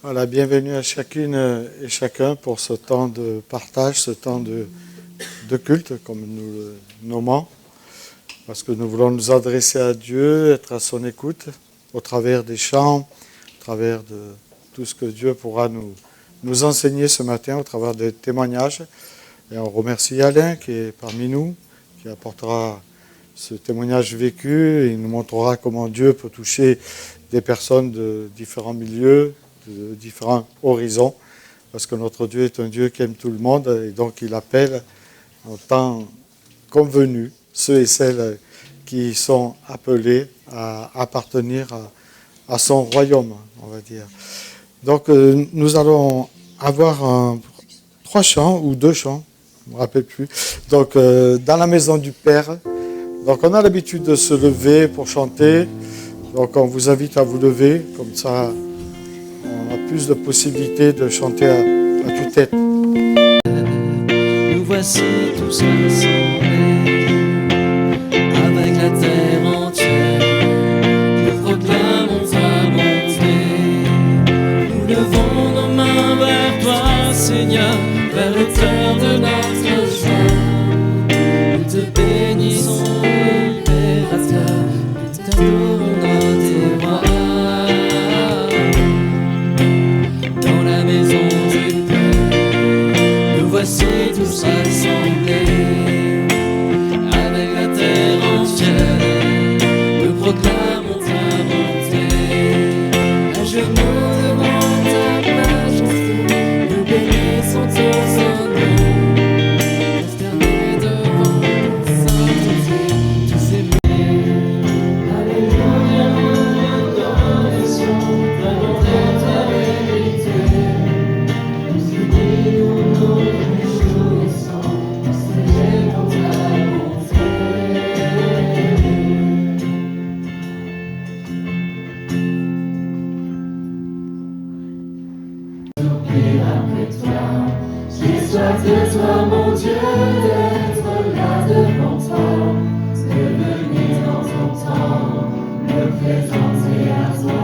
Voilà, bienvenue à chacune et chacun pour ce temps de partage, ce temps de culte, comme nous le nommons, parce que nous voulons nous adresser à Dieu, être à son écoute, au travers des chants, au travers de tout ce que Dieu pourra nous enseigner ce matin, au travers des témoignages. Et on remercie Alain qui est parmi nous, qui apportera ce témoignage vécu et nous montrera comment Dieu peut toucher des personnes de différents milieux, de différents horizons, parce que notre Dieu est un Dieu qui aime tout le monde et donc il appelle en temps convenu ceux et celles qui sont appelés à appartenir à son royaume, on va dire. Donc nous allons avoir 3 chants ou 2 chants, je ne me rappelle plus, donc dans la maison du Père. Donc on a l'habitude de se lever pour chanter, donc on vous invite à vous lever, comme ça on a plus de possibilités de chanter à tue-tête. Nous voici tous rassemblés, avec la terre entière, nous proclamons ta bonté. Nous levons nos mains vers toi, Seigneur, vers l'auteur de notre joie. Nous te bénissons, libérateur, nous t'adorons, notre roi. Dans la maison du Père, nous voici tous rassemblés, avec la terre entière, nous proclamons ta bonté. À genoux devant ta majesté, nous bénissons ton Saint-Nom. Prosternés devant ta sainteté, tous aimés. Alléluia, adoration, ta bonté, ta vérité. Nous unis, nous réjouissons, célébrons ta bonté. J'oublie après toi, j'ai soif de toi, mon Dieu, d'être là devant toi, de venir dans ton temps, me présenter à toi,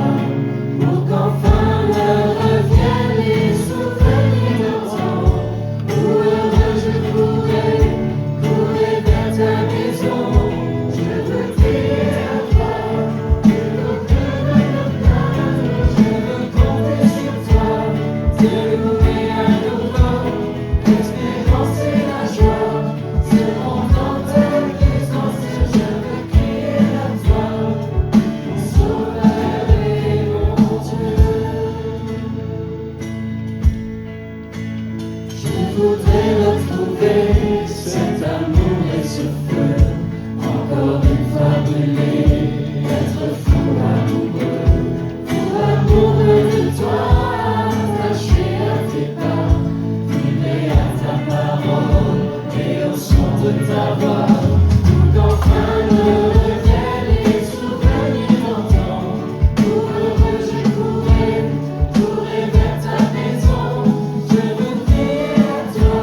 pour qu'enfin me reviennent les souvenirs d'antan. Où heureux je pourrais courir vers ta maison, je veux crier à toi, plutôt que de me plaindre, je veux compter sur toi, te louer à nouveau, expérimenter la joie, seront dans ta présence, je veux crier à toi, mon sauveur et mon Dieu. Je voudrais retrouver cet amour et ce feu, encore une fois brûlé, être fou amoureux de toi, attaché à tes pas, vibrer à ta parole et au son de ta voix, pour qu'enfin me reviennent les souvenirs d'antan. Où heureux je courais vers ta maison, je veux crier à toi,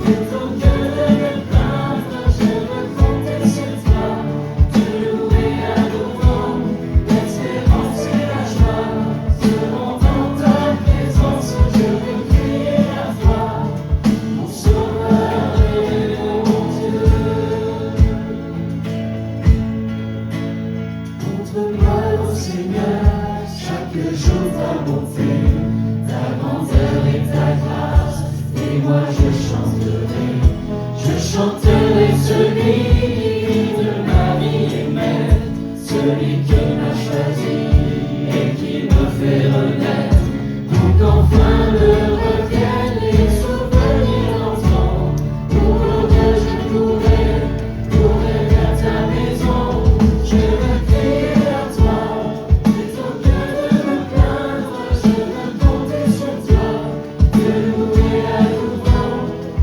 plutôt que de me plaindre, je veux compter sur toi, te louer à nouveau, l'espérance et la joie, seront dans ta présence, je veux crier à toi, mon sauveur et mon Dieu. Montre-moi, ô Seigneur, chaque jour ta bonté, ta grandeur et ta grâce, et moi je chanterai celui qui de ma vie est maître, celui que m'a choisi et qui me fait renaître, pour qu'enfin me reviennent les souvenirs d'antan. Où heureux je courais vers ta maison, je veux crier à toi, plutôt que de me plaindre, je veux compter sur toi, te louer à nouveau,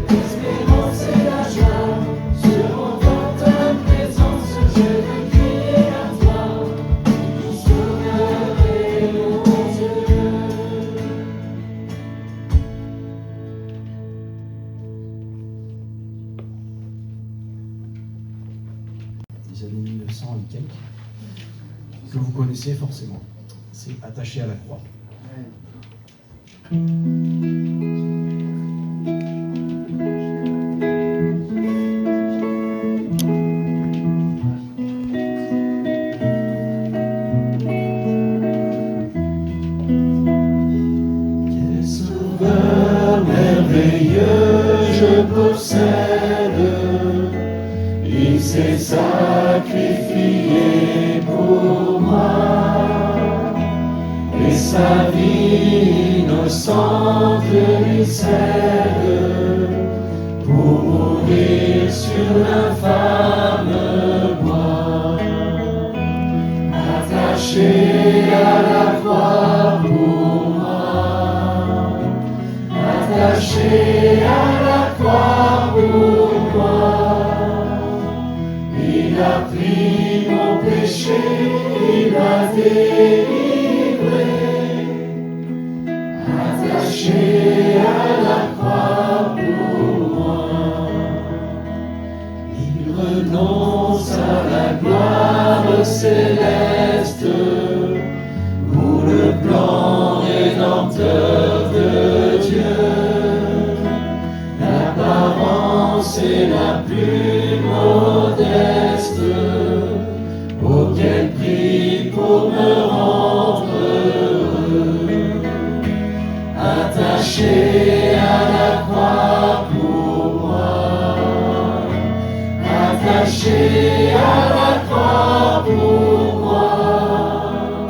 l'espérance et la joie, seront dans ta présence, je veux crier à toi, mon sauveur et mon Dieu. Des années 1900 et quelques, que vous connaissez forcément. C'est Attaché à la croix. Quel sauveur merveilleux je possède, il s'est sacrifié pour moi, et sa vie innocente lui cède, pour mourir sur l'infâme bois, attaché à la croix pour moi, attaché à la croix pour moi. Il a pris mon péché, il m'a délivré, attaché à la croix pour moi. Il renonce à la gloire céleste pour le plan rédempteur de Dieu. L'apparence est la plus modeste, auquel prix pour me rendre heureux, attaché à la croix pour moi, attaché à la croix pour moi.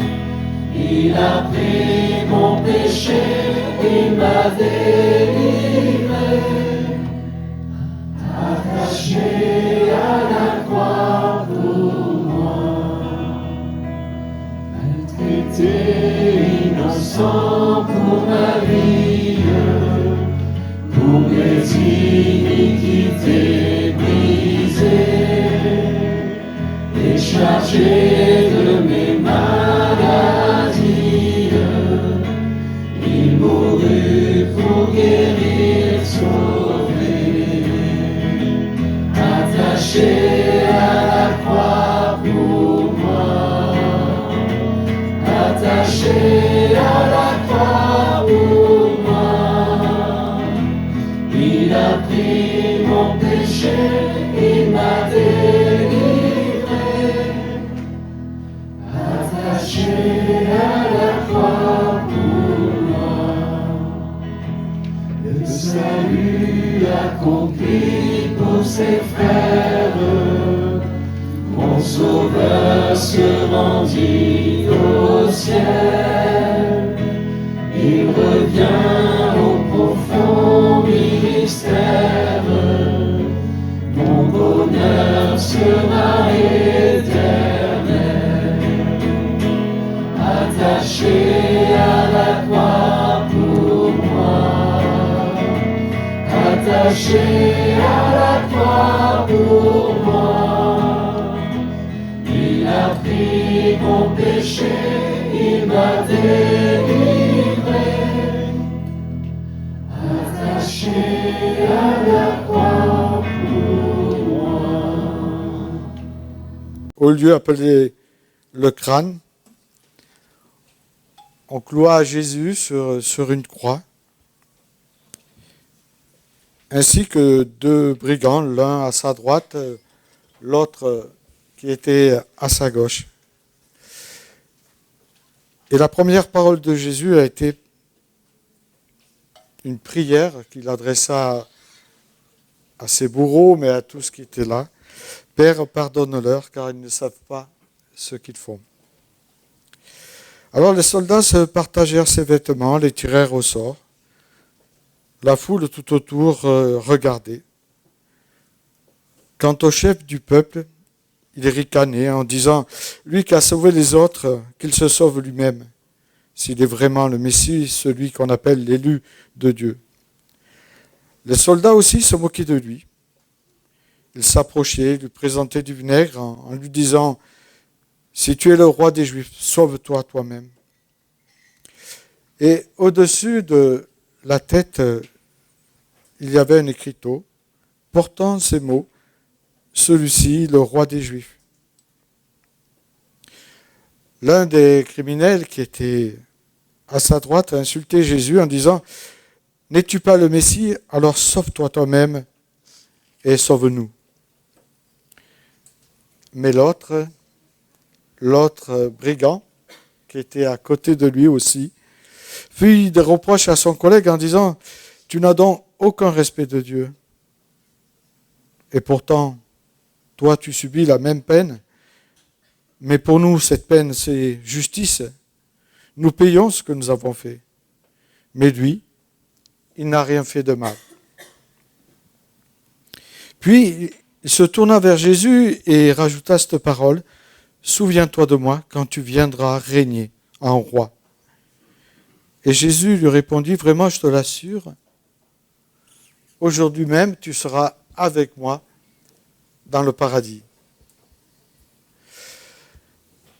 Il a pris mon péché, il m'a délivré, attaché à la croix pour moi. Maltraité, innocent pour ma vie, pour mes iniquités brisées, et chargé de mes maladies, il mourut pour guérir, sauver, attaché à la croix pour moi, attaché à la croix pour moi. Il a pris mon péché, il m'a délivré, attaché à la croix pour moi. Le salut accompli pour ses frères, mon sauveur se rendit au ciel. Il revient au profond mystère, mon bonheur sera éternel, attaché à la croix pour moi, attaché à la croix pour moi. Il a pris mon péché, il m'a délivré, attaché à la croix pour moi. Au lieu appelé le crâne, on cloua Jésus sur une croix, ainsi que deux brigands, l'un à sa droite, l'autre qui était à sa gauche. Et la première parole de Jésus a été une prière qu'il adressa à ses bourreaux, mais à tous qui étaient là. « Père, pardonne-leur, car ils ne savent pas ce qu'ils font. » Alors les soldats se partagèrent ses vêtements, les tirèrent au sort. La foule tout autour regardait. Quant au chef du peuple, il ricanait en disant « Lui qui a sauvé les autres, qu'il se sauve lui-même, s'il est vraiment le Messie, celui qu'on appelle l'élu de Dieu. » Les soldats aussi se moquaient de lui. Ils s'approchaient, lui présentaient du vinaigre en lui disant « Si tu es le roi des Juifs, sauve-toi toi-même. » Et au-dessus de la tête, il y avait un écriteau portant ces mots « Celui-ci, le roi des Juifs. » L'un des criminels qui était à sa droite a insulté Jésus en disant « N'es-tu pas le Messie? Alors sauve-toi toi-même et sauve-nous. » Mais l'autre brigand, qui était à côté de lui aussi, fit des reproches à son collègue en disant « Tu n'as donc aucun respect de Dieu. Et pourtant, toi, tu subis la même peine. Mais pour nous, cette peine, c'est justice. Nous payons ce que nous avons fait. Mais lui, il n'a rien fait de mal. » Puis, il se tourna vers Jésus et rajouta cette parole « Souviens-toi de moi quand tu viendras régner en roi. » Et Jésus lui répondit « Vraiment, je te l'assure, aujourd'hui même, tu seras avec moi dans le paradis. »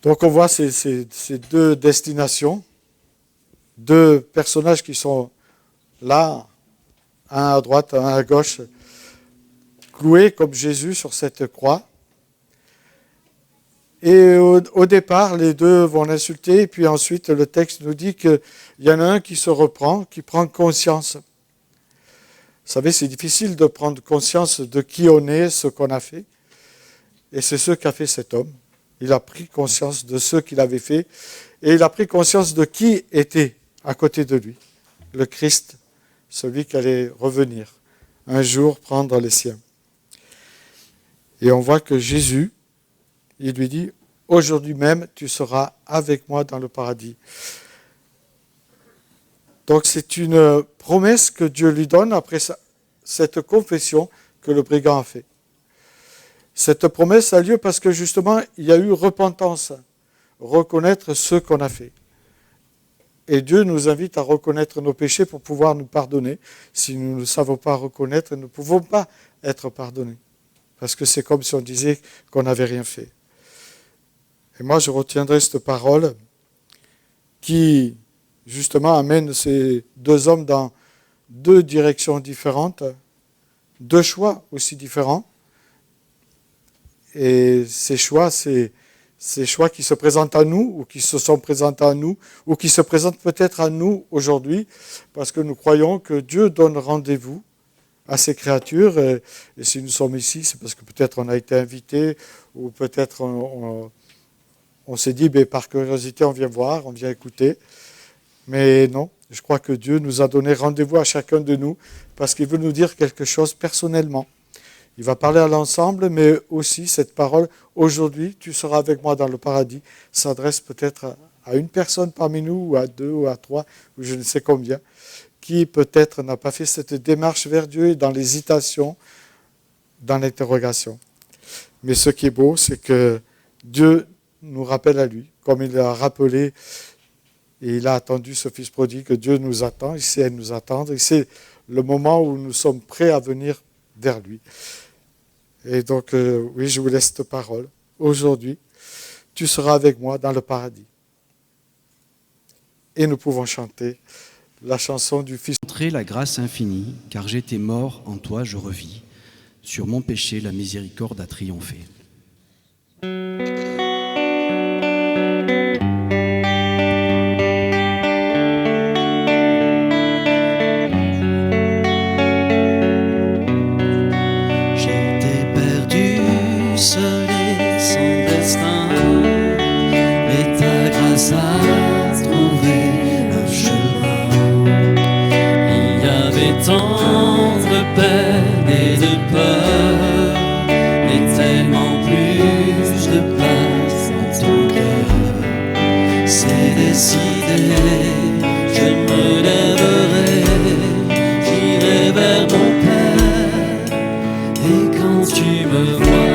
Donc on voit ces deux destinations, deux personnages qui sont là, un à droite, un à gauche, cloués comme Jésus sur cette croix. Et au départ, les deux vont l'insulter, et puis ensuite le texte nous dit qu'il y en a un qui se reprend, qui prend conscience. Vous savez, c'est difficile de prendre conscience de qui on est, ce qu'on a fait. Et c'est ce qu'a fait cet homme. Il a pris conscience de ce qu'il avait fait, et il a pris conscience de qui était à côté de lui. Le Christ, celui qui allait revenir, un jour prendre les siens. Et on voit que Jésus, il lui dit, aujourd'hui même, tu seras avec moi dans le paradis. Donc c'est une promesse que Dieu lui donne après cette confession que le brigand a fait. Cette promesse a lieu parce que justement, il y a eu repentance, reconnaître ce qu'on a fait. Et Dieu nous invite à reconnaître nos péchés pour pouvoir nous pardonner. Si nous ne savons pas reconnaître, nous ne pouvons pas être pardonnés. Parce que c'est comme si on disait qu'on n'avait rien fait. Et moi, je retiendrai cette parole qui, justement, amène ces deux hommes dans deux directions différentes, deux choix aussi différents. Et ces choix, c'est ces choix qui se présentent à nous, ou qui se sont présentés à nous, ou qui se présentent peut-être à nous aujourd'hui, parce que nous croyons que Dieu donne rendez-vous à ses créatures. Et si nous sommes ici, c'est parce que peut-être on a été invité, ou peut-être on s'est dit, par curiosité, on vient voir, on vient écouter. Mais non, je crois que Dieu nous a donné rendez-vous à chacun de nous, parce qu'il veut nous dire quelque chose personnellement. Il va parler à l'ensemble, mais aussi cette parole, aujourd'hui, tu seras avec moi dans le paradis, s'adresse peut-être à une personne parmi nous, ou à deux, ou à trois, ou je ne sais combien, qui peut-être n'a pas fait cette démarche vers Dieu et dans l'hésitation, dans l'interrogation. Mais ce qui est beau, c'est que Dieu nous rappelle à lui, comme il l'a rappelé, et il a attendu ce fils prodigue, que Dieu nous attend, il sait nous attendre, et c'est le moment où nous sommes prêts à venir vers lui. Et donc, oui, je vous laisse cette parole. Aujourd'hui, tu seras avec moi dans le paradis. Et nous pouvons chanter la chanson du Fils. Montrer la grâce infinie, car j'étais mort, en toi je revis. Sur mon péché, la miséricorde a triomphé. Tant de peine et de peur, et tellement plus de place dans ton cœur. C'est décidé, je me lèverai, j'irai vers mon Père. Et quand tu me vois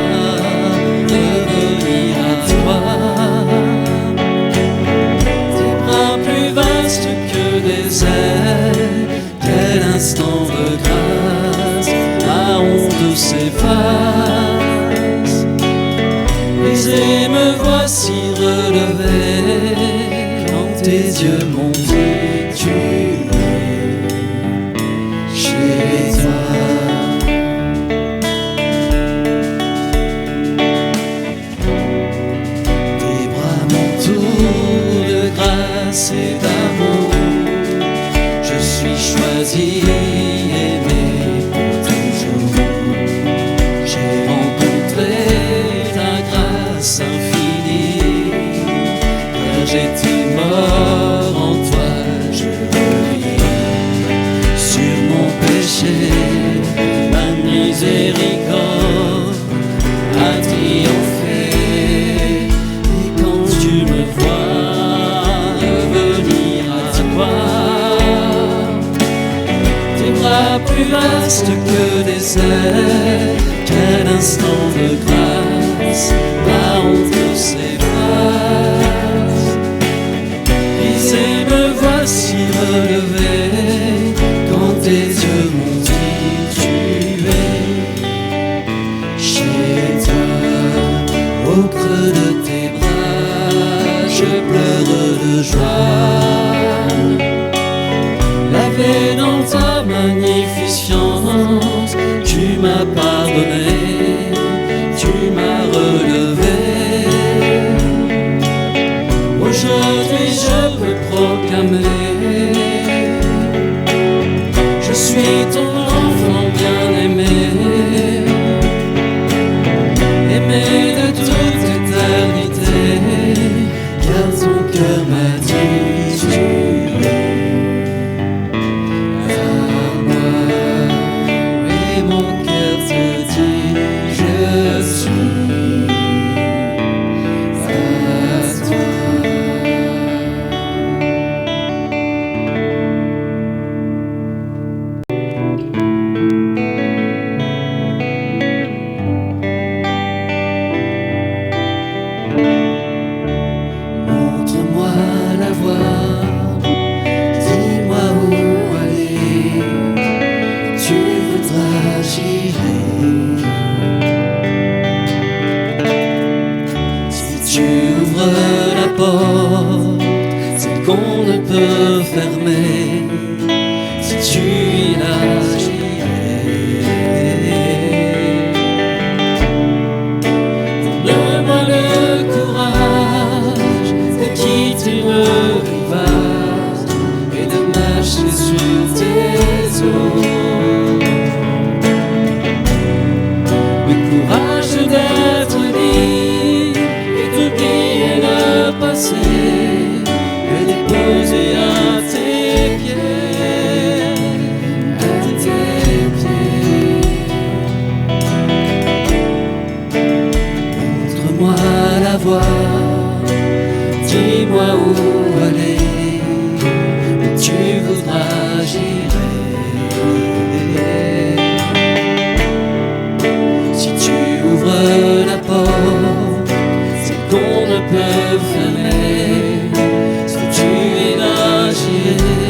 revenir à toi, tes bras plus vastes que des airs. Quel instant de grâce, la honte s'efface. Et me voici relevé, quand tes yeux m'ont dit tu es chez toi. Tes bras m'entourent de grâce et d'amour. choisi aimer pour toujours. J'ai rencontré ta grâce infinie, car j'étais mort en toi, je revis. Sur mon péché, ma miséricorde a triomphé. Et quand tu me vois revenir à toi, tes bras plus vastes que des airs, quel instant de grâce, la honte s'efface. Brisé, me voici relevé, quand tes yeux m'ont dit tu es chez toi. Au creux de tes bras, je pleure de joie. Lavé dans ta magnificence, tu m'as pardonné, tu m'as relevé. Aujourd'hui je peux proclamer, je suis ton enfant bien-aimé, aimé de toute éternité, car ton cœur m'a dit tu es à moi, et mon cœur te dit je suis à toi. Montre-moi la voie, dis-moi où aller, tu voudras j'irai. Si tu ouvres la porte, c'est qu'on ne peut fermer, si tu iras j'irai. Donne-moi le courage de quitter le rivage et de marcher sur tes eaux. Le courage d'être libre et d'oublier le passé, le déposer à tes pieds, à tes pieds. Montre-moi la voie, dis-moi où aller, où tu voudras j'irai. Si tu ouvres la porte, c'est qu'on ne peut fermer, si tu iras j'irai.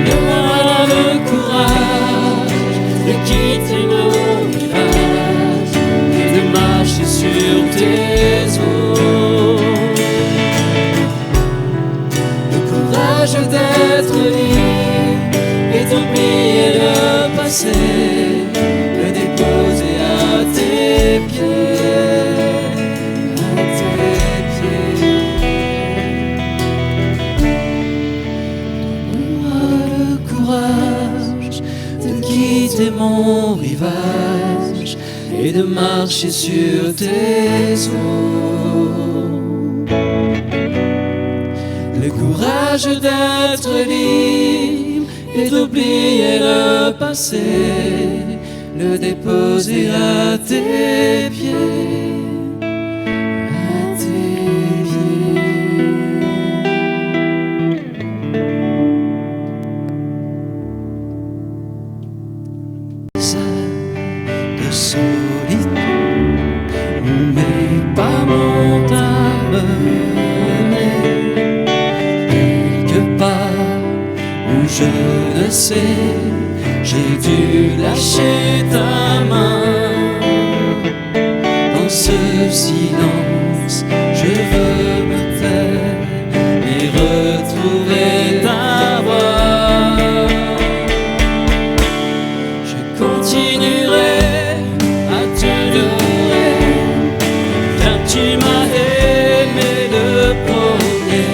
Donne-moi le courage de quitter mon rivage et de marcher sur tes eaux. Le courage d'être libre et d'oublier le passé, le déposer à tes pieds, à tes pieds. Donne-moi le courage de quitter mon rivage et de marcher sur tes eaux. Le courage d'être libre et d'oublier le passé, le déposer à tes pieds, à tes pieds. De solitude où mes pas m'ont amené, quelque part où je ne sais, j'ai dû lâcher ta main. Dans ce silence, je veux me taire et retrouver ta voix. Je continuerai à te louer, car tu m'as aimé le premier.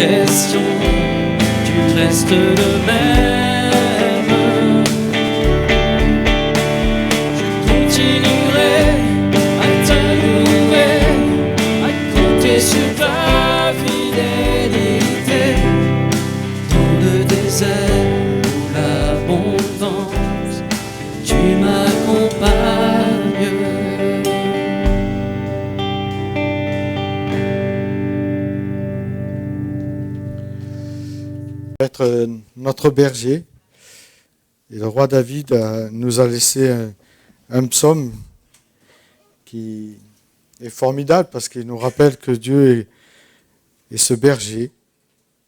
question, tu restes le même. Je continuerai à t'adorer, à compter sur ta fidélité. Dans le désert ou l'abondance, tu m'accompagnes. Être notre berger. Et le roi David nous a laissé un psaume qui est formidable parce qu'il nous rappelle que Dieu est ce berger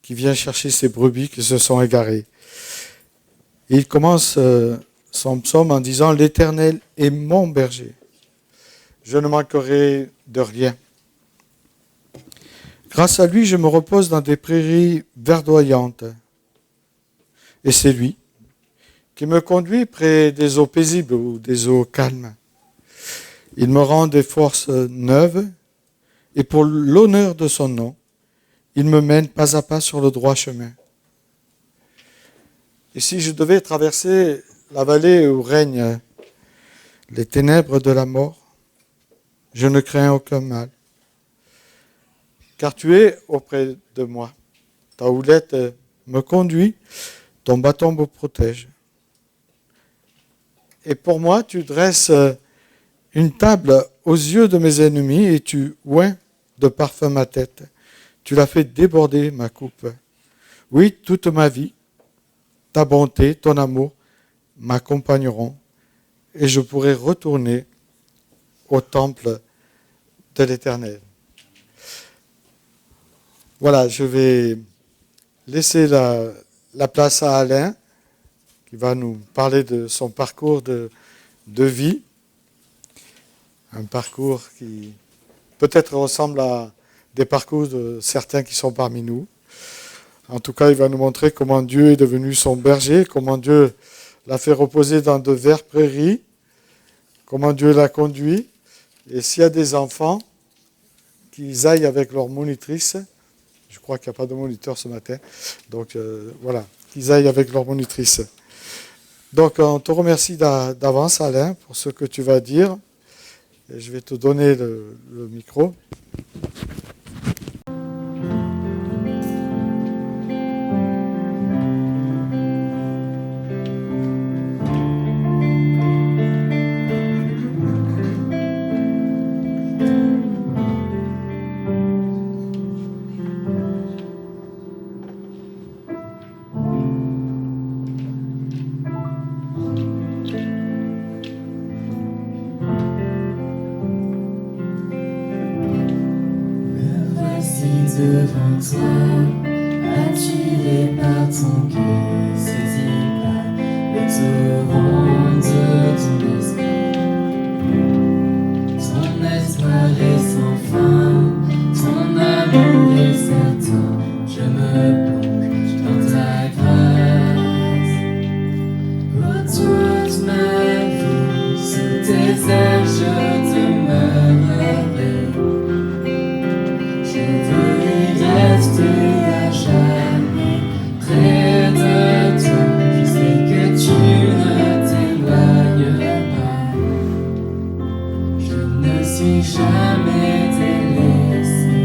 qui vient chercher ses brebis qui se sont égarées. Et il commence son psaume en disant « L'Éternel est mon berger. Je ne manquerai de rien. Grâce à lui, je me repose dans des prairies verdoyantes. Et c'est lui qui me conduit près des eaux paisibles ou des eaux calmes. Il me rend des forces neuves et pour l'honneur de son nom, il me mène pas à pas sur le droit chemin. Et si je devais traverser la vallée où règnent les ténèbres de la mort, je ne crains aucun mal. Car tu es auprès de moi. Ta houlette me conduit, ton bâton me protège. Et pour moi, tu dresses une table aux yeux de mes ennemis et tu oins de parfum ma tête. Tu l'as fait déborder ma coupe. Oui, toute ma vie, ta bonté, ton amour m'accompagneront et je pourrai retourner au temple de l'Éternel. Voilà, je vais laisser la place à Alain, qui va nous parler de son parcours de vie. Un parcours qui peut-être ressemble à des parcours de certains qui sont parmi nous. En tout cas, il va nous montrer comment Dieu est devenu son berger, comment Dieu l'a fait reposer dans de vertes prairies, comment Dieu l'a conduit. Et s'il y a des enfants, qu'ils aillent avec leur monitrice. Je crois qu'il n'y a pas de moniteur ce matin. Donc voilà, qu'ils aillent avec leur monitrice. Donc on te remercie d'avance, Alain, pour ce que tu vas dire. Et je vais te donner le micro. Devant toi, attiré par ton cœur, saisi par le torrent de ton esprit. Ton espoir est sans fin, ton amour est certain. Je me plonge dans ta grâce. Pour toute ma vie, sous tes ailes, je demeurerai. Rester à jamais près de toi. Je sais que tu ne t'éloignes pas. Je ne suis jamais délaissé.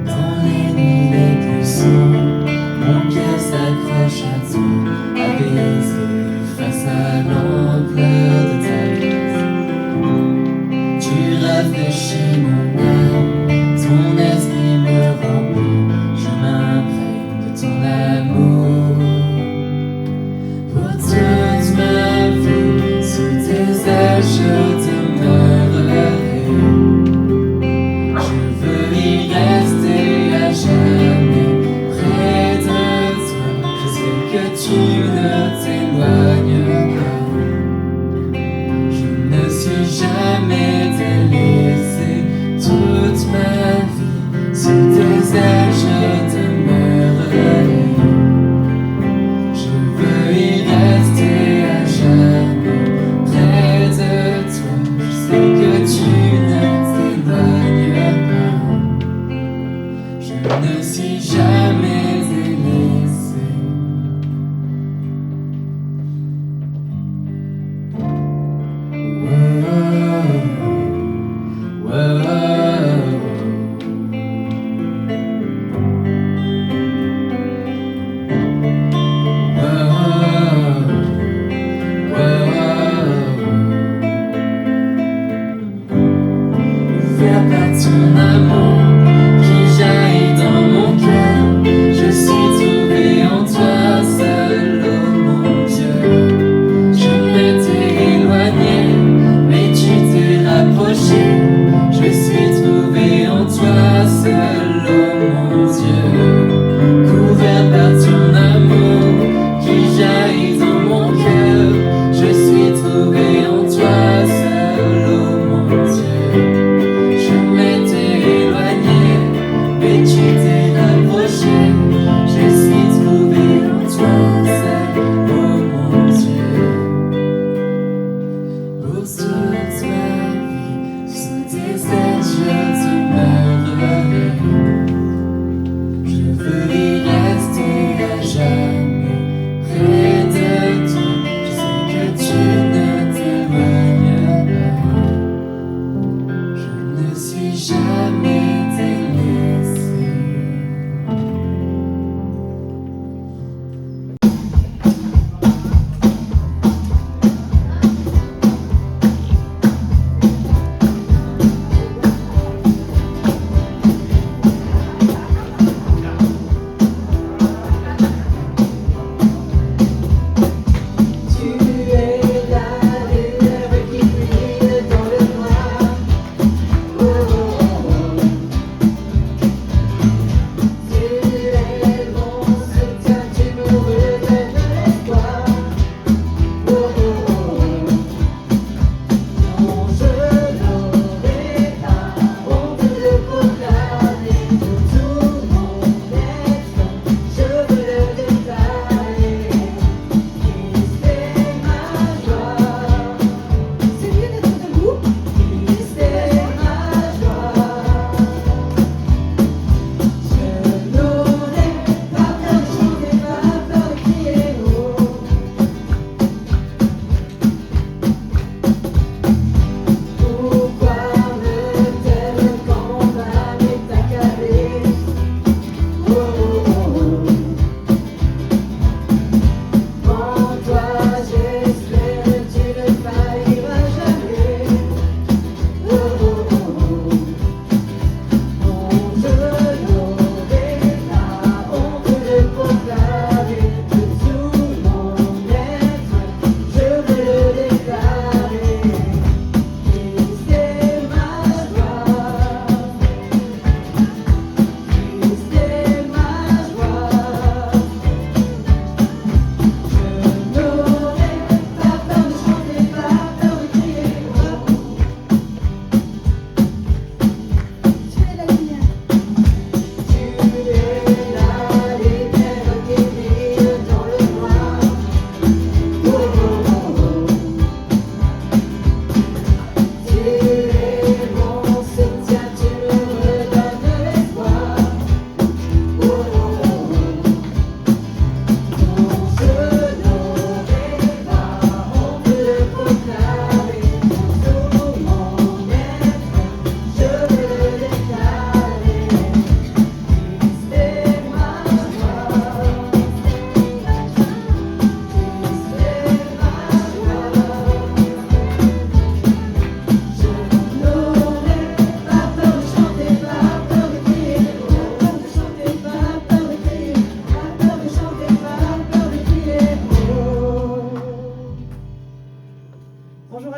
Dans les nuits les plus sombres, mon cœur s'accroche à toi, apaisé face à l'ampleur de ta grâce. Tu rafraîchis mon âme, ton esprit me remplit, je m'imprègne de ton amour. Pour toute ma vie, sous tes ailes je demeurerai. Je veux y rester à jamais. Que tu ne t'éloignes pas. Je ne suis jamais délaissé. Toute ma vie, sous tes ailes je demeurerai. Je veux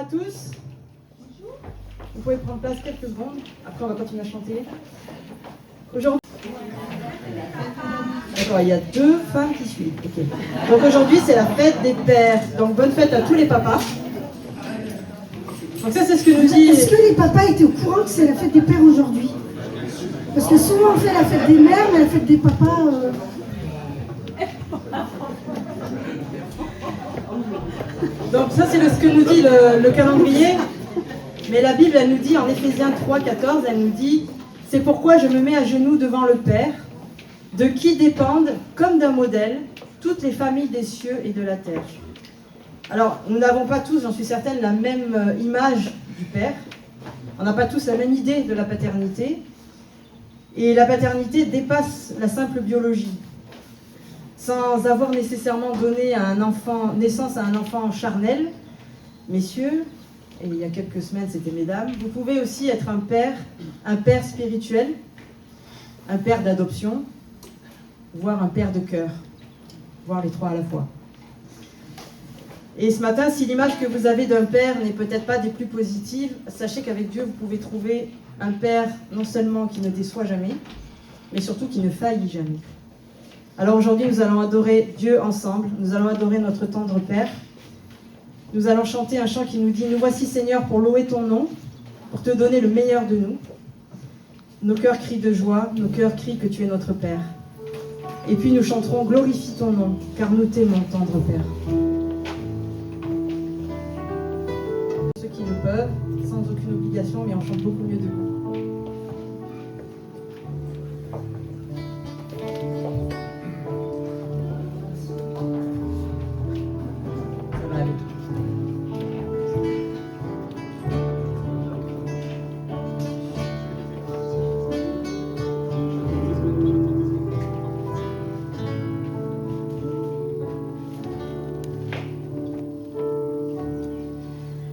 à tous. Vous pouvez prendre place quelques secondes. Après, on va continuer à chanter. Aujourd'hui, d'accord, il y a 2 femmes qui suivent. Okay. Donc aujourd'hui, c'est la fête des pères. Donc bonne fête à tous les papas. Donc ça, c'est ce que nous dit... Est-ce que les papas étaient au courant que c'est la fête des pères aujourd'hui? Parce que souvent on fait la fête des mères, mais la fête des papas... Donc ça, c'est ce que nous dit le calendrier. Mais la Bible, elle nous dit, en Éphésiens 3,14, elle nous dit « C'est pourquoi je me mets à genoux devant le Père, de qui dépendent, comme d'un modèle, toutes les familles des cieux et de la terre. » Alors, nous n'avons pas tous, j'en suis certaine, la même image du Père. On n'a pas tous la même idée de la paternité. Et la paternité dépasse la simple biologie. Sans avoir nécessairement donné naissance à un enfant charnel, messieurs, et il y a quelques semaines c'était mesdames, vous pouvez aussi être un père spirituel, un père d'adoption, voire un père de cœur, voire les 3 à la fois. Et ce matin, si l'image que vous avez d'un père n'est peut-être pas des plus positives, sachez qu'avec Dieu, vous pouvez trouver un père non seulement qui ne déçoit jamais, mais surtout qui ne faillit jamais. Alors aujourd'hui, nous allons adorer Dieu ensemble, nous allons adorer notre tendre Père. Nous allons chanter un chant qui nous dit « Nous voici Seigneur pour louer ton nom, pour te donner le meilleur de nous. Nos cœurs crient de joie, nos cœurs crient que tu es notre Père. » Et puis nous chanterons « Glorifie ton nom, car nous t'aimons, tendre Père. » Ceux qui le peuvent, sans aucune obligation, mais on chante beaucoup mieux debout.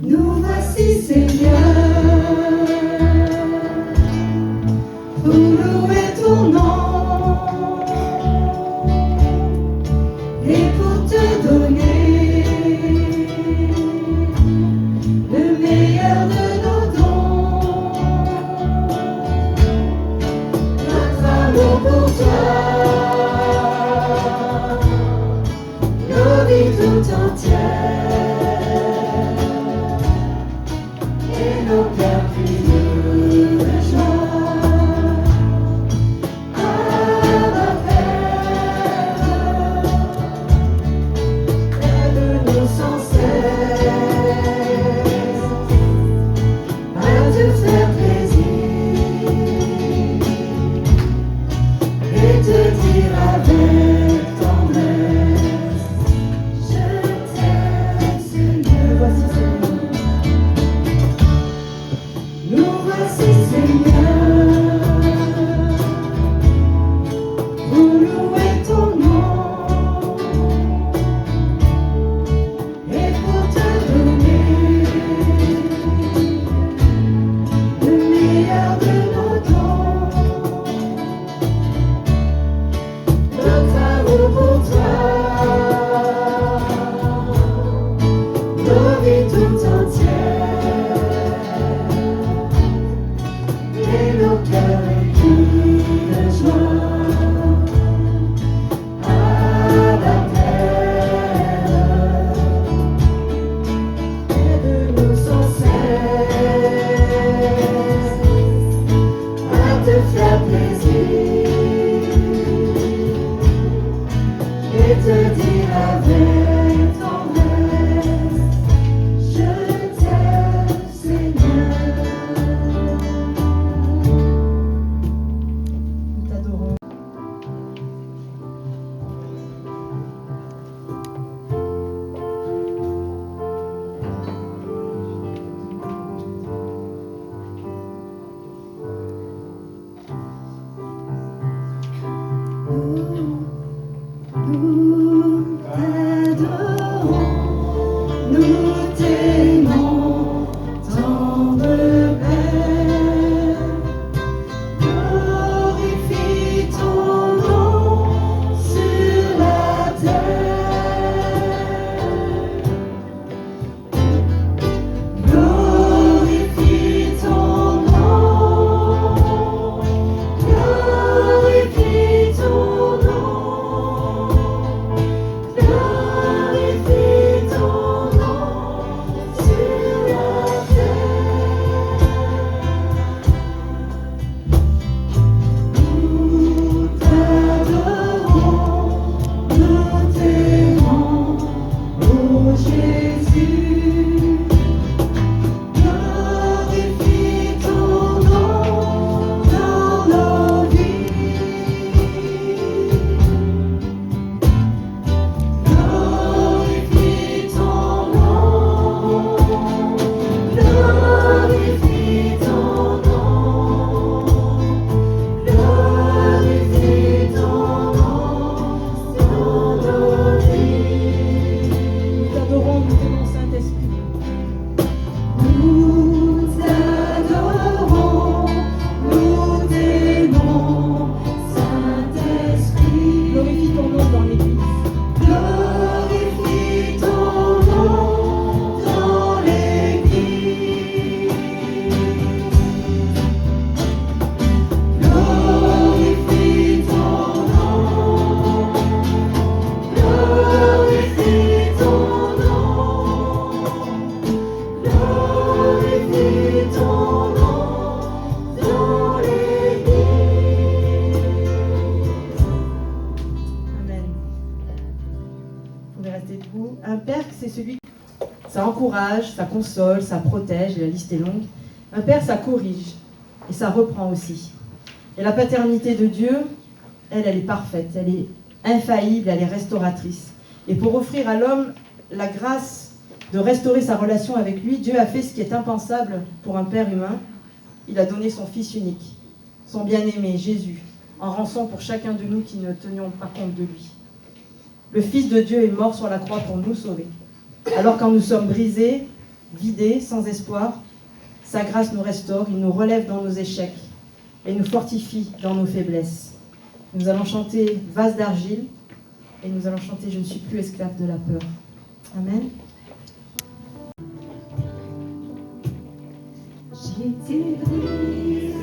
Nous voici Seigneur, pour louer ton nom et pour te donner le meilleur de nos dons. Notre amour pour toi, nos vies tout entières. Nos cœurs crient de joie, Abba Père, aide-nous sans cesse à te faire plaisir et te dire avec tendresse, je t'aime Seigneur. Voici Seigneur. Nous voici Seigneur, pour louer ton nom et pour te donner le meilleur de nos dons. Notre amour pour toi, nos vies tout entières. Et nos cœurs crient de joie, Abba Père, aide-nous sans cesse à te faire plaisir et te dire avec tendresse, je t'aime Seigneur. pouvez rester debout. Un père, c'est celui ça encourage, ça console, ça protège, et la liste est longue. Un père, ça corrige et ça reprend aussi. Et la paternité de Dieu, elle est parfaite, elle est infaillible, elle est restauratrice. Et pour offrir à l'homme la grâce de restaurer sa relation avec lui, Dieu a fait ce qui est impensable pour un père humain. Il a donné son Fils unique, son bien-aimé, Jésus, en rançon pour chacun de nous qui ne tenions pas compte de lui. Le Fils de Dieu est mort sur la croix pour nous sauver. Alors quand nous sommes brisés, vidés, sans espoir, sa grâce nous restaure, il nous relève dans nos échecs et nous fortifie dans nos faiblesses. Nous allons chanter « Vase d'argile » et nous allons chanter « Je ne suis plus esclave de la peur ». Amen. J'ai été brisé,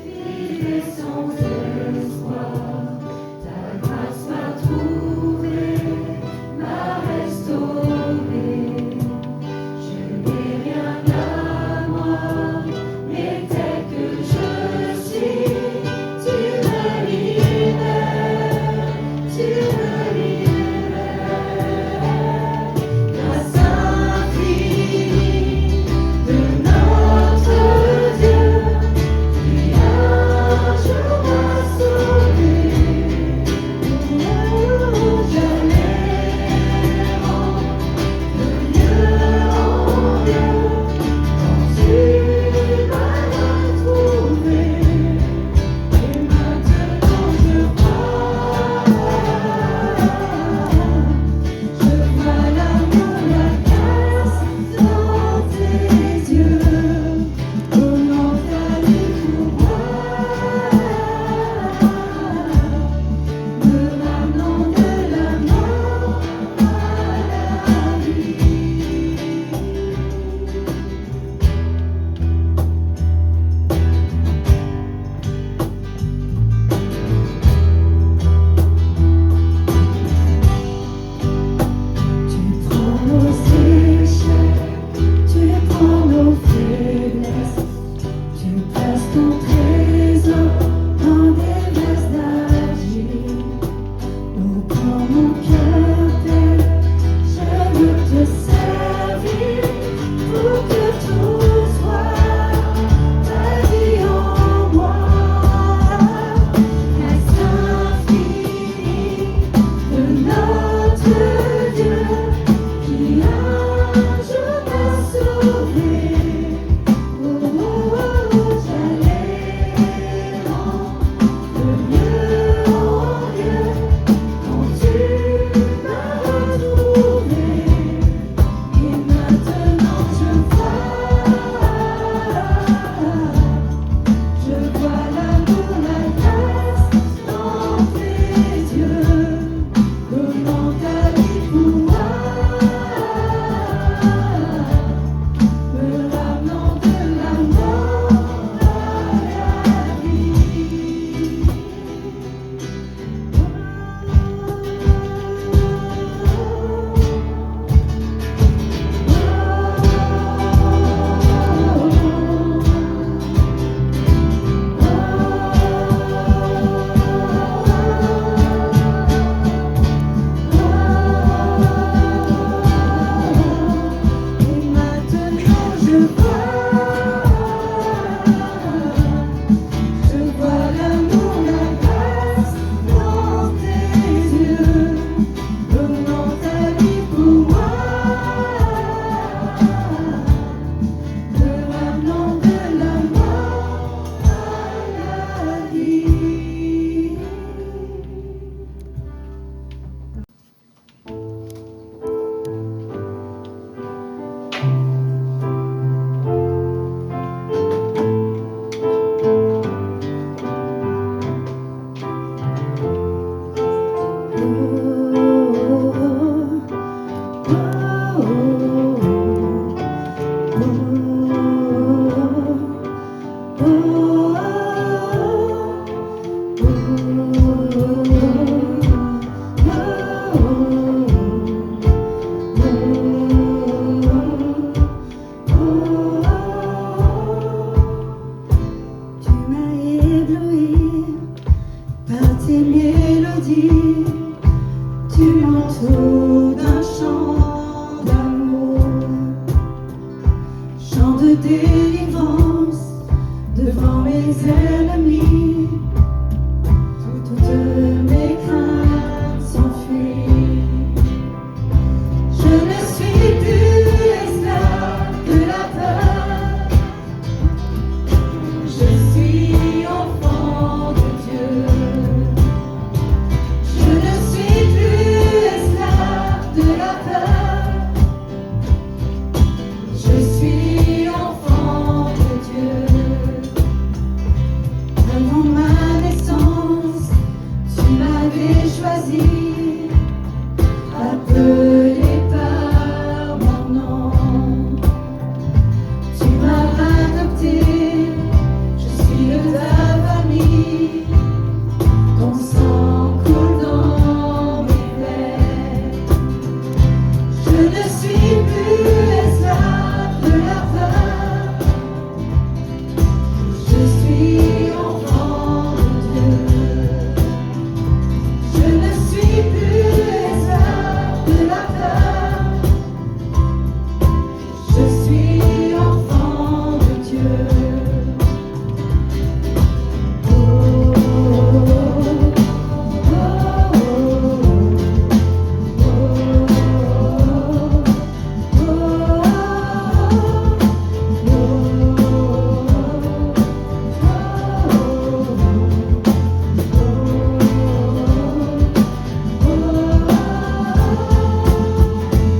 vide sans espoir. Ta grâce m'a trouvé, m'a restauré. Je n'ai rien à moi, mais tel que je suis, tu me libères, tu me libères. Grâce infinie de notre Dieu. Tu m'entoures d'un chant d'amour, chant de délivrance devant mes ennemis. Toutes mes craintes s'enfuient. Je ne suis plus esclave de la peur. Je suis enfant de Dieu. Je ne suis plus esclave de la peur. Je suis enfant de Dieu. Avant ma naissance, tu m'avais choisi, appelé par mon nom. Tu m'as adopté, je suis de ta famille. Ton sang coule dans mes veines. Je ne suis plus esclave de la peur. Je suis enfant de Dieu. Je ne suis plus esclave de la peur. Je suis enfant de Dieu.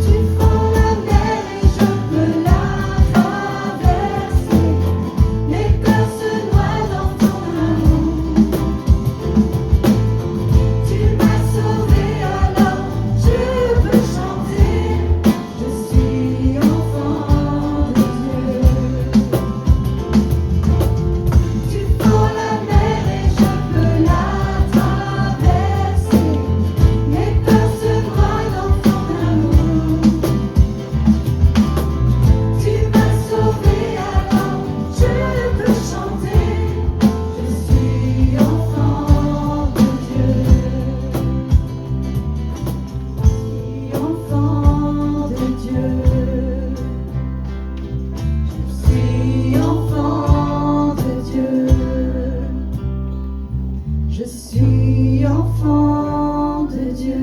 Tu fends la mer et je peux la traverser. Mes peurs se noient dans ton amour. Tu m'as sauvé, alors je peux chanter. Je suis enfant de Dieu. Tu fends la mer et je peux la traverser. Mes peurs se noient dans ton amour. Tu m'as sauvé, alors je peux chanter. Je suis enfant de Dieu. Je suis enfant de Dieu. Je suis enfant de Dieu. Je suis enfant de Dieu.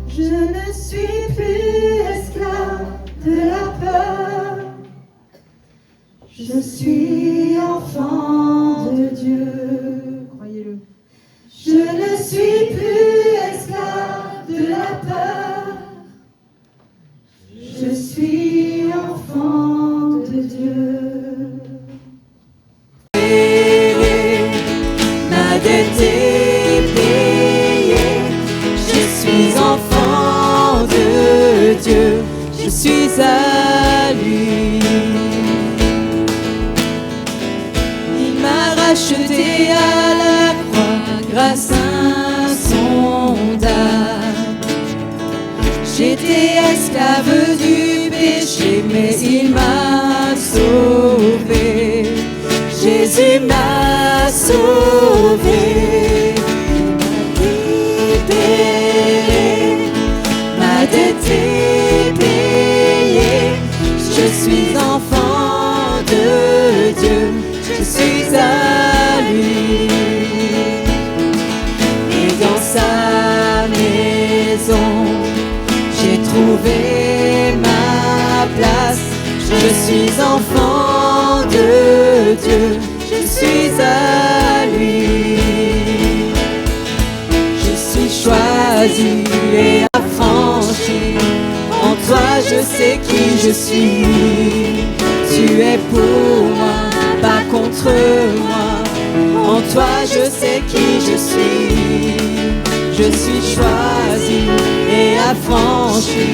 Je ne suis plus esclave de la peur. Je suis enfant de Dieu. Croyez-le. Je ne suis plus esclave de la peur. Je suis enfant de Dieu. Ma dette est payée. Je suis enfant de Dieu. Je suis à lui. Il m'a racheté à la croix grâce insondable. J'étais esclave du péché, mais il m'a sauvé. Jésus m'a sauvé, libéré, ma dette est payée. Je suis enfant de Dieu, je suis à lui. Et dans sa maison, j'ai trouvé ma place. Je suis enfant de Dieu, je suis à lui. Je suis choisi et affranchi. En toi je sais qui je suis. Tu es pour moi, pas contre moi. En toi je sais qui je suis. Je suis choisi et affranchi.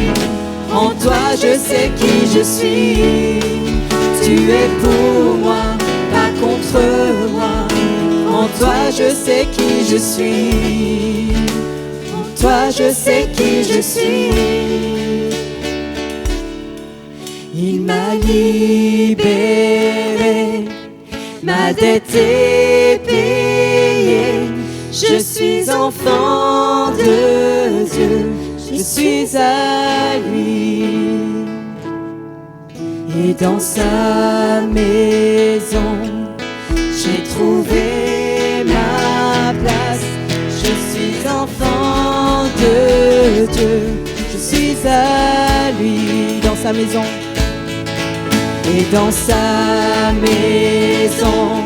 En toi je sais qui je suis. Tu es pour moi, pas contre moi. En toi je sais qui je suis. En toi je sais qui je suis. Il m'a libéré, ma dette est payée. Je suis enfant je suis à lui. Et dans sa maison, j'ai trouvé ma place. Je suis enfant de Dieu, je suis à lui. Dans sa maison, et dans sa maison,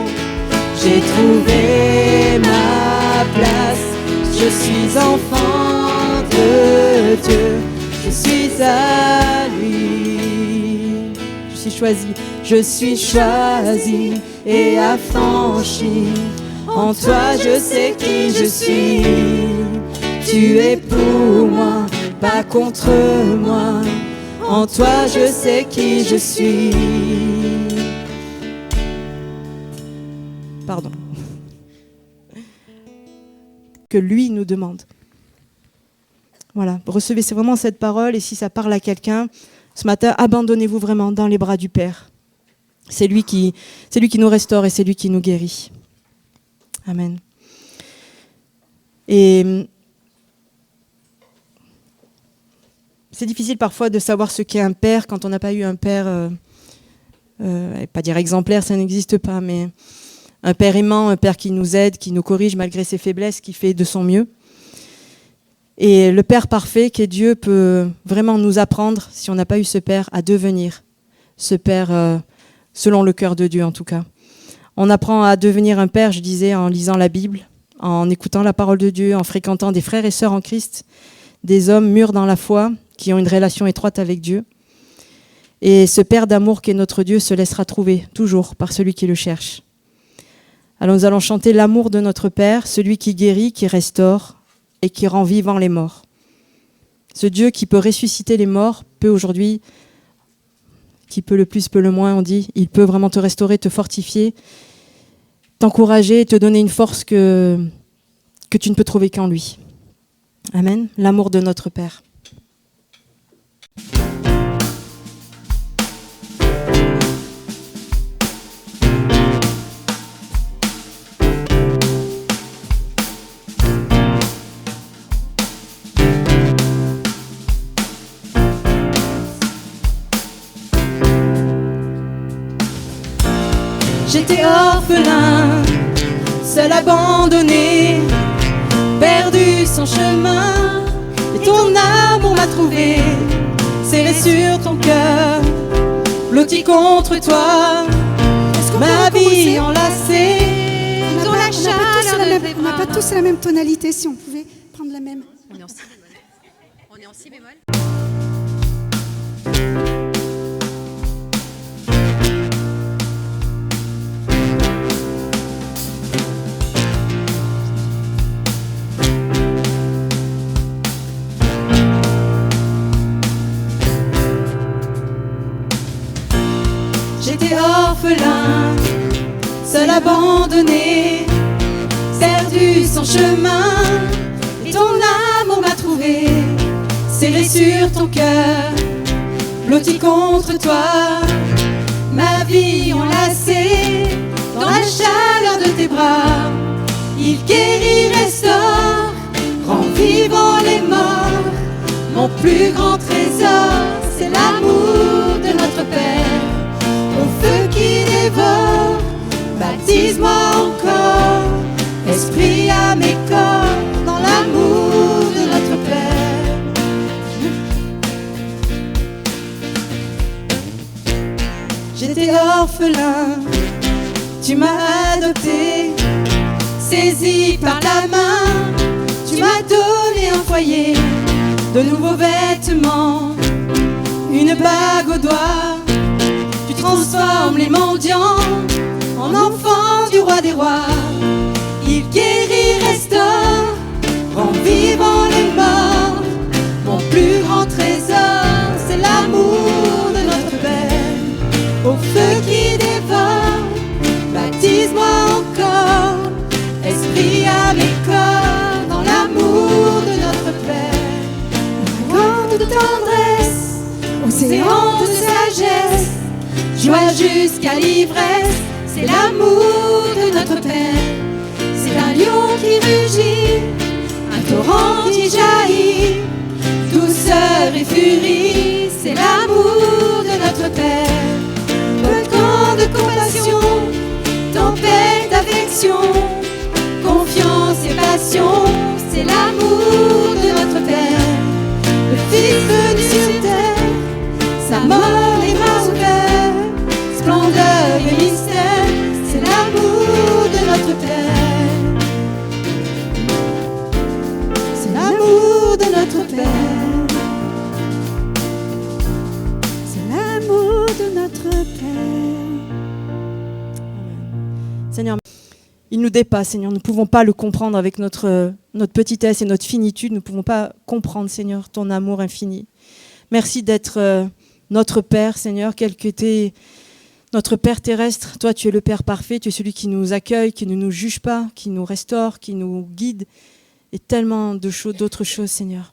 j'ai trouvé ma place. Je suis enfant de Dieu, je suis à lui. Je suis choisi et affranchi. En toi je sais qui je suis. Tu es pour moi, pas contre moi. En toi je sais qui je suis. Pardon. Que lui nous demande. Voilà, recevez vraiment cette parole, et si ça parle à quelqu'un, ce matin, abandonnez-vous vraiment dans les bras du Père. C'est lui qui nous restaure et c'est lui qui nous guérit. Amen. Et c'est difficile parfois de savoir ce qu'est un père quand on n'a pas eu un père, pas dire exemplaire, ça n'existe pas, mais un père aimant, un père qui nous aide, qui nous corrige malgré ses faiblesses, qui fait de son mieux. Et le Père parfait, qui est Dieu, peut vraiment nous apprendre, si on n'a pas eu ce Père, à devenir ce Père selon le cœur de Dieu en tout cas. On apprend à devenir un Père, je disais, en lisant la Bible, en écoutant la parole de Dieu, en fréquentant des frères et sœurs en Christ, des hommes mûrs dans la foi, qui ont une relation étroite avec Dieu. Et ce Père d'amour qui est notre Dieu se laissera trouver toujours par celui qui le cherche. Alors nous allons chanter l'amour de notre Père, celui qui guérit, qui restaure et qui rend vivants les morts. Ce Dieu qui peut ressusciter les morts peut aujourd'hui, qui peut le plus, peut le moins, on dit, il peut vraiment te restaurer, te fortifier, t'encourager, te donner une force que tu ne peux trouver qu'en lui. Amen. L'amour de notre Père. J'étais orphelin, seul abandonné, perdu sans chemin, et ton amour m'a trouvé, serré sur ton cœur, blotti contre toi, ma vie enlacée, dans la chaleur de tes On n'a pas bras. tous la même tonalité, si on pouvait prendre la même. On est en si bémol. On est en si bémol. J'étais orphelin, seul abandonné, perdu sans chemin, et ton amour m'a trouvé, serré sur ton cœur, blotti contre toi, ma vie enlacée, dans la chaleur de tes bras. Il guérit, restaure, rend vivant les morts. Mon plus grand trésor, c'est l'amour de notre Père. Au feu qui dévore, baptise-moi encore, esprit à mes corps, dans l'amour de notre Père. J'étais orphelin, tu m'as adopté, saisi par la main, tu m'as donné un foyer, de nouveaux vêtements, une bague au doigt. Tu transformes les mendiants en enfants du roi des rois. Il guérit, restaure, rend vivant les morts. Mon plus grand trésor, c'est l'amour de notre Père. Au feu qui dévore, baptise-moi encore, esprit à mes corps, dans l'amour de notre Père. Grande tendresse, océan de sagesse, joie jusqu'à l'ivresse, c'est l'amour de notre Père. C'est un lion qui rugit, un torrent qui jaillit, douce et furie, c'est l'amour de notre Père. Volcan de compassion, tempête d'affection, confiance et passion, c'est l'amour de notre Père. Le Fils venu sur terre, sa mort et grâce au cœur, splendeur et mystère, c'est l'amour de notre Père. C'est l'amour de notre Père. C'est l'amour de notre Père. Seigneur, il nous dépasse, Seigneur. Nous ne pouvons pas le comprendre avec notre petitesse et notre finitude. Nous ne pouvons pas comprendre, Seigneur, ton amour infini. Merci d'être notre Père, Seigneur, quel que t'es notre Père terrestre. Toi, tu es le Père parfait. Tu es celui qui nous accueille, qui ne nous juge pas, qui nous restaure, qui nous guide. Et tellement d'autres choses, Seigneur.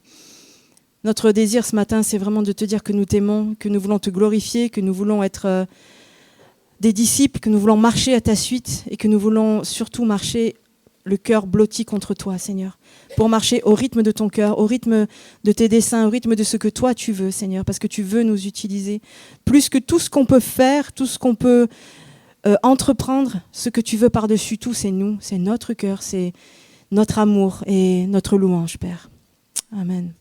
Notre désir ce matin, c'est vraiment de te dire que nous t'aimons, que nous voulons te glorifier, que nous voulons être des disciples, que nous voulons marcher à ta suite et que nous voulons surtout marcher le cœur blotti contre toi, Seigneur, pour marcher au rythme de ton cœur, au rythme de tes desseins, au rythme de ce que toi tu veux, Seigneur, parce que tu veux nous utiliser. Plus que tout ce qu'on peut faire, tout ce qu'on peut entreprendre, ce que tu veux par-dessus tout, c'est nous, c'est notre cœur, c'est notre amour et notre louange, Père. Amen.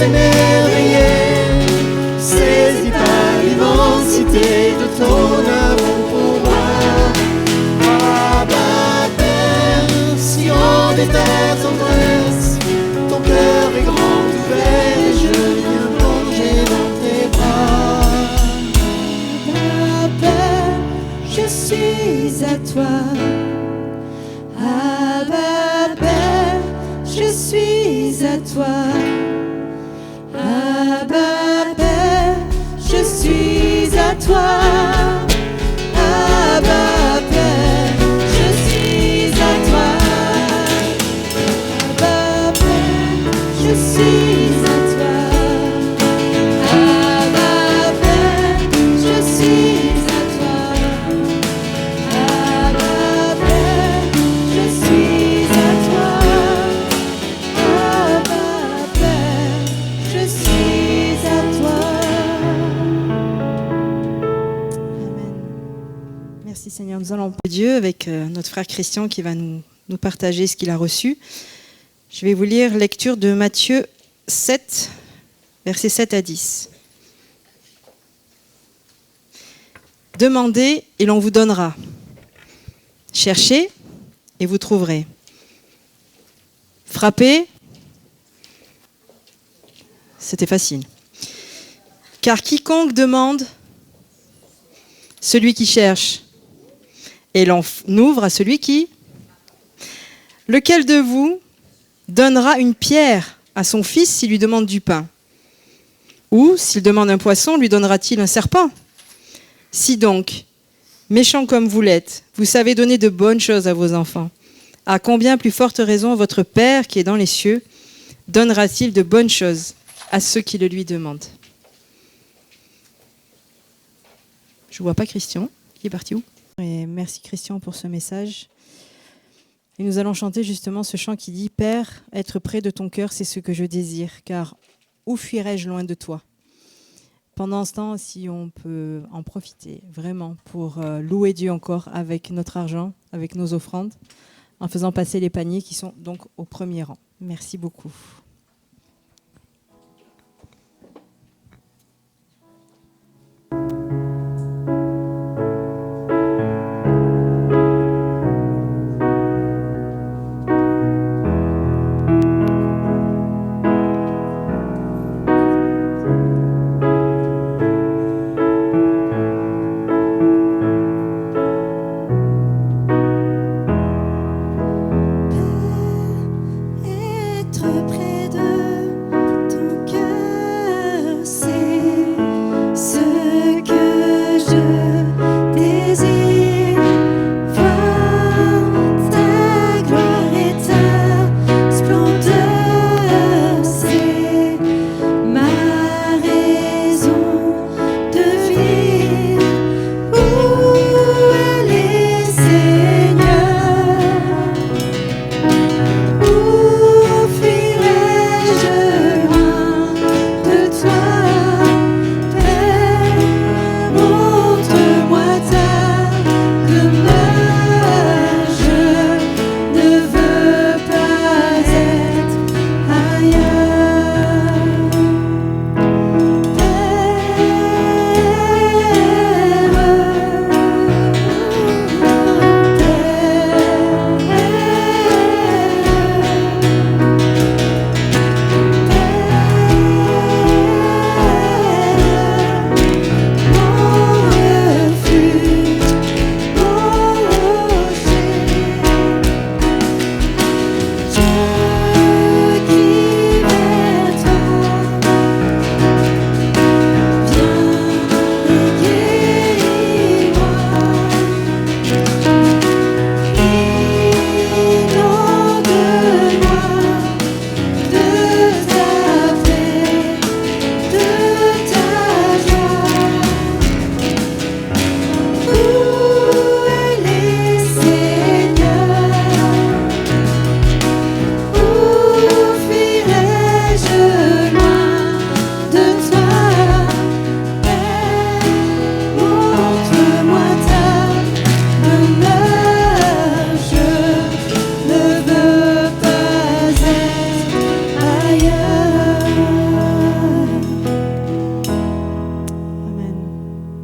Émerveillé, toi. Abba Père, je suis à toi. Abba Père, je suis à toi. Abba Père, je suis à toi. Abba Père, je suis à toi. Abba Père, je suis à toi. Abba Père, je suis à toi. Abba Père, je suis à toi. Amen. Merci Seigneur. Nous allons prier Dieu avec notre frère Christian qui va nous partager ce qu'il a reçu. Je vais vous lire lecture de Matthieu 7, versets 7 à 10. Demandez et l'on vous donnera. Cherchez et vous trouverez. Frappez. C'était facile. Car quiconque demande, celui qui cherche, et l'on ouvre à celui qui. Lequel de vous donnera une pierre à son fils s'il lui demande du pain? Ou, s'il demande un poisson, lui donnera-t-il un serpent? Si donc, méchants comme vous l'êtes, vous savez donner de bonnes choses à vos enfants, à combien plus forte raison votre Père qui est dans les cieux donnera-t-il de bonnes choses à ceux qui le lui demandent? Je ne vois pas Christian. Il est parti où? Et merci Christian pour ce message. Et nous allons chanter justement ce chant qui dit « Père, être près de ton cœur, c'est ce que je désire, car où fuirais-je loin de toi ?» Pendant ce temps, si on peut en profiter vraiment pour louer Dieu encore avec notre argent, avec nos offrandes, en faisant passer les paniers qui sont donc au premier rang. Merci beaucoup. Être près de ton cœur, c'est ce que je désire. Voir ta gloire et ta splendeur, c'est ma raison de vivre. Où elle est, Seigneur? Où fuirais-je loin de toi, Père? Montre-moi ta demeure, je ne veux pas être ailleurs.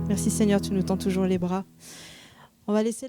Merci Seigneur, tu nous tends toujours les bras. On va laisser